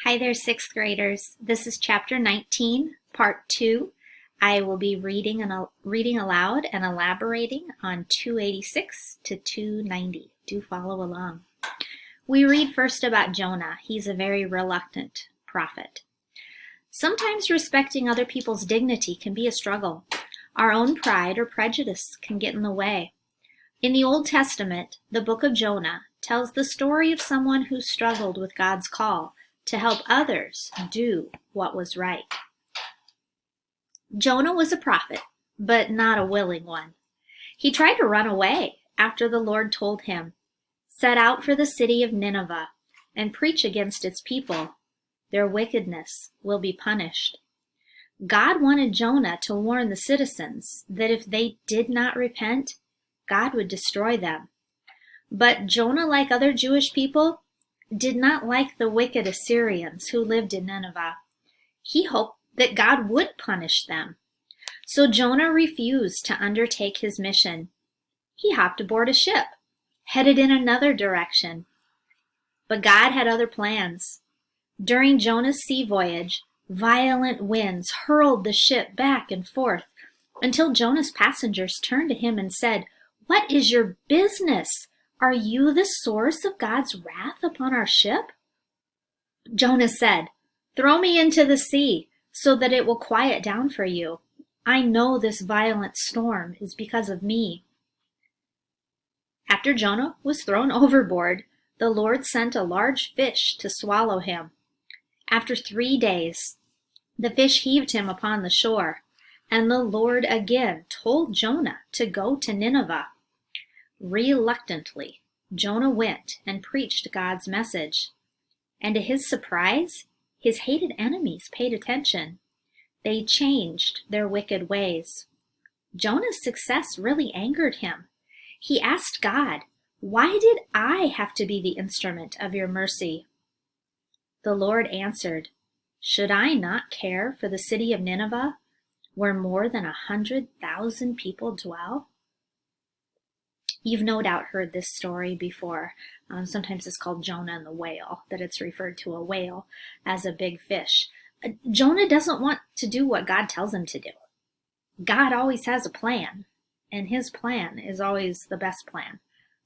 Hi there, sixth graders. This is chapter 19, part 2. I will be reading aloud and elaborating on 286 to 290. Do follow along. We read first about Jonah. He's a very reluctant prophet. Sometimes respecting other people's dignity can be a struggle. Our own pride or prejudice can get in the way. In the Old Testament, the book of Jonah tells the story of someone who struggled with God's call to help others do what was right. Jonah was a prophet, but not a willing one. He tried to run away after the Lord told him, "Set out for the city of Nineveh and preach against its people. Their wickedness will be punished." God wanted Jonah to warn the citizens that if they did not repent, God would destroy them. But Jonah, like other Jewish people, did not like the wicked Assyrians who lived in Nineveh. He hoped that God would punish them. So Jonah refused to undertake his mission. He hopped aboard a ship, headed in another direction. But God had other plans. During Jonah's sea voyage, violent winds hurled the ship back and forth until Jonah's passengers turned to him and said, "What is your business? Are you the source of God's wrath upon our ship?" Jonah said, "Throw me into the sea so that it will quiet down for you. I know this violent storm is because of me." After Jonah was thrown overboard, the Lord sent a large fish to swallow him. After 3 days, the fish heaved him upon the shore, and the Lord again told Jonah to go to Nineveh. Reluctantly, Jonah went and preached God's message. And to his surprise, his hated enemies paid attention. They changed their wicked ways. Jonah's success really angered him. He asked God, "Why did I have to be the instrument of your mercy?" The Lord answered, "Should I not care for the city of Nineveh, where more than 100,000 people dwell?" You've no doubt heard this story before. Sometimes it's called Jonah and the whale, that it's referred to a whale as a big fish. Jonah doesn't want to do what God tells him to do. God always has a plan, and his plan is always the best plan,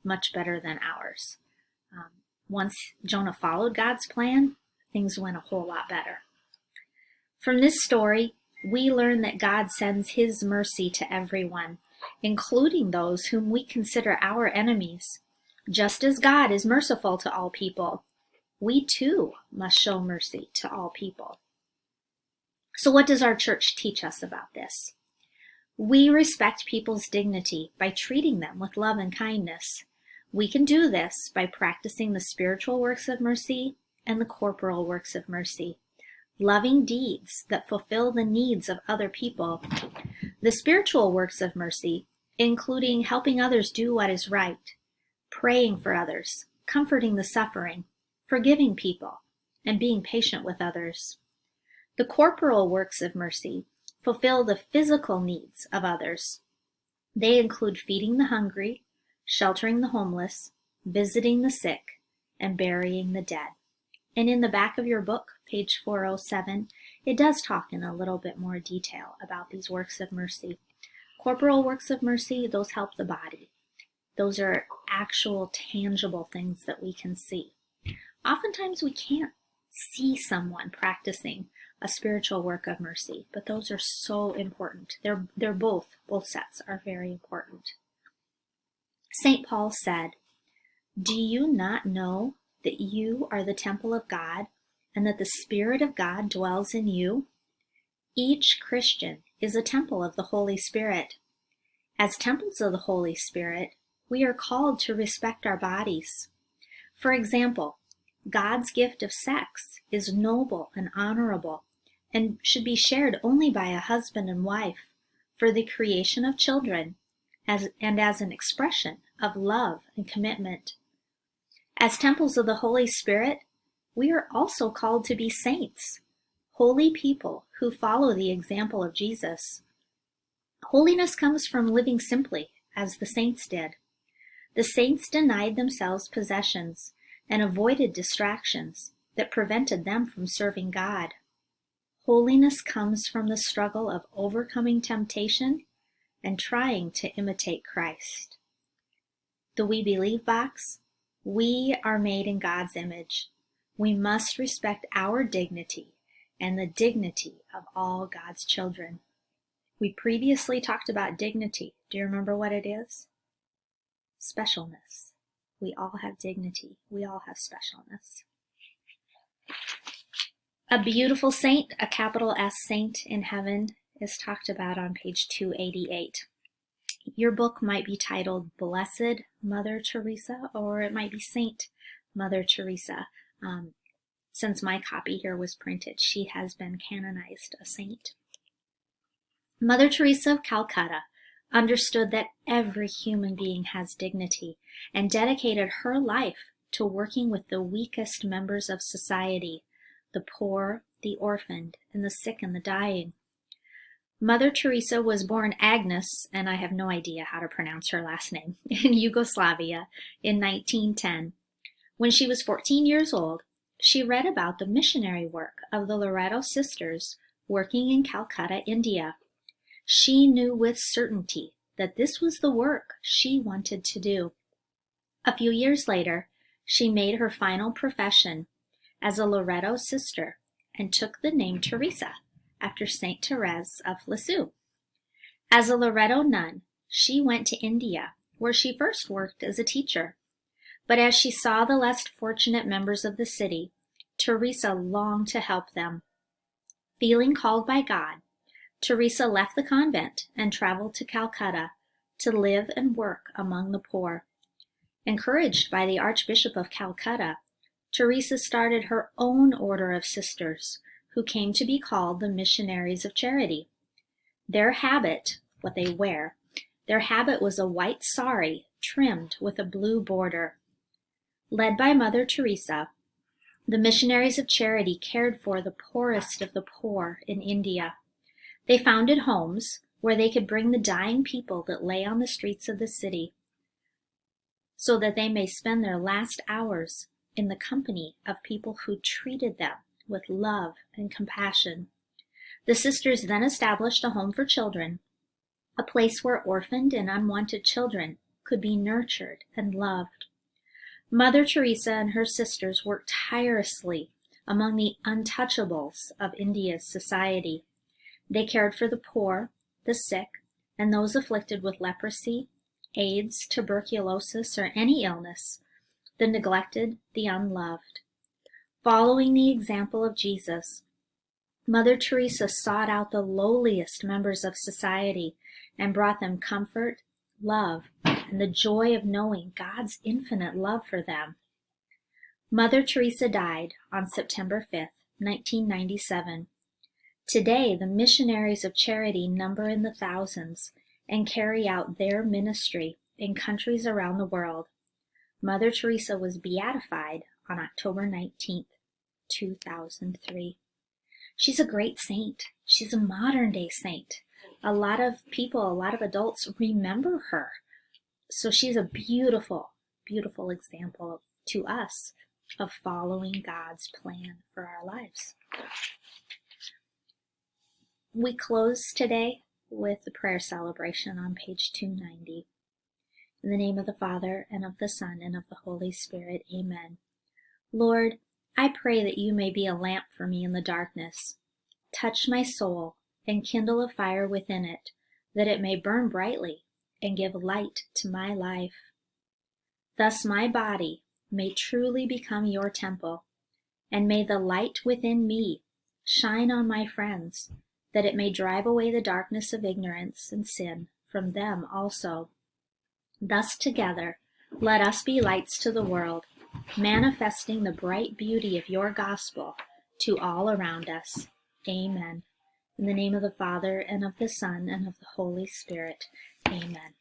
much better than ours. Once Jonah followed God's plan, things went a whole lot better. From this story, we learn that God sends his mercy to everyone, including those whom we consider our enemies. Just as God is merciful to all people, we too must show mercy to all people. So what does our church teach us about this? We respect people's dignity by treating them with love and kindness. We can do this by practicing the spiritual works of mercy and the corporal works of mercy, loving deeds that fulfill the needs of other people. The spiritual works of mercy, including helping others do what is right, praying for others, comforting the suffering, forgiving people, and being patient with others. The corporal works of mercy fulfill the physical needs of others. They include feeding the hungry, sheltering the homeless, visiting the sick, and burying the dead. And in the back of your book, page 407, it does talk in a little bit more detail about these works of mercy. Corporal works of mercy, those help the body. Those are actual, tangible things that we can see. Oftentimes we can't see someone practicing a spiritual work of mercy, but those are so important. They're both sets are very important. St. Paul said, "Do you not know that you are the temple of God and that the Spirit of God dwells in you?" Each Christian is a temple of the Holy Spirit. As temples of the Holy Spirit, we are called to respect our bodies. For example, God's gift of sex is noble and honorable and should be shared only by a husband and wife for the creation of children as an expression of love and commitment. As temples of the Holy Spirit, we are also called to be saints, holy people who follow the example of Jesus. Holiness comes from living simply, as the saints did. The saints denied themselves possessions and avoided distractions that prevented them from serving God. Holiness comes from the struggle of overcoming temptation and trying to imitate Christ. The We Believe box: we are made in God's image. We must respect our dignity and the dignity of all God's children. We previously talked about dignity. Do you remember what it is? Specialness. We all have dignity. We all have specialness. A beautiful saint, a capital S saint in heaven, is talked about on page 288. Your book might be titled Blessed Mother Teresa, or it might be Saint Mother Teresa. Since my copy here was printed, she has been canonized a saint. Mother Teresa of Calcutta understood that every human being has dignity and dedicated her life to working with the weakest members of society, the poor, the orphaned, and the sick and the dying. Mother Teresa was born Agnes, and I have no idea how to pronounce her last name, in Yugoslavia in 1910. When she was 14 years old, she read about the missionary work of the Loreto sisters working in Calcutta, India. She knew with certainty that this was the work she wanted to do. A few years later, she made her final profession as a Loreto sister and took the name Teresa after Saint Therese of Lisieux. As a Loreto nun, she went to India, where she first worked as a teacher. But as she saw the less fortunate members of the city, Teresa longed to help them. Feeling called by God, Teresa left the convent and traveled to Calcutta to live and work among the poor. Encouraged by the Archbishop of Calcutta, Teresa started her own order of sisters, who came to be called the Missionaries of Charity. Their habit, what they wear, their habit was a white sari trimmed with a blue border. Led by Mother Teresa, the Missionaries of Charity cared for the poorest of the poor in India. They founded homes where they could bring the dying people that lay on the streets of the city, so that they may spend their last hours in the company of people who treated them with love and compassion. The sisters then established a home for children, a place where orphaned and unwanted children could be nurtured and loved. Mother Teresa and her sisters worked tirelessly among the untouchables of India's society. They cared for the poor, the sick, and those afflicted with leprosy, AIDS, tuberculosis, or any illness, the neglected, the unloved. Following the example of Jesus, Mother Teresa sought out the lowliest members of society and brought them comfort, love, and the joy of knowing God's infinite love for them. Mother Teresa died on September 5th, 1997. Today, the Missionaries of Charity number in the thousands and carry out their ministry in countries around the world. Mother Teresa was beatified on October 19th, 2003. She's a great saint. She's a modern-day saint. A lot of people, a lot of adults remember her. So she's a beautiful, beautiful example to us of following God's plan for our lives. We close today with the prayer celebration on page 290. In the name of the Father, and of the Son, and of the Holy Spirit, amen. Lord, I pray that you may be a lamp for me in the darkness. Touch my soul and kindle a fire within it, that it may burn brightly and give light to my life. Thus my body may truly become your temple, and may the light within me shine on my friends, that it may drive away the darkness of ignorance and sin from them also. Thus together, let us be lights to the world, manifesting the bright beauty of your gospel to all around us. Amen. In the name of the Father, and of the Son, and of the Holy Spirit. Amen.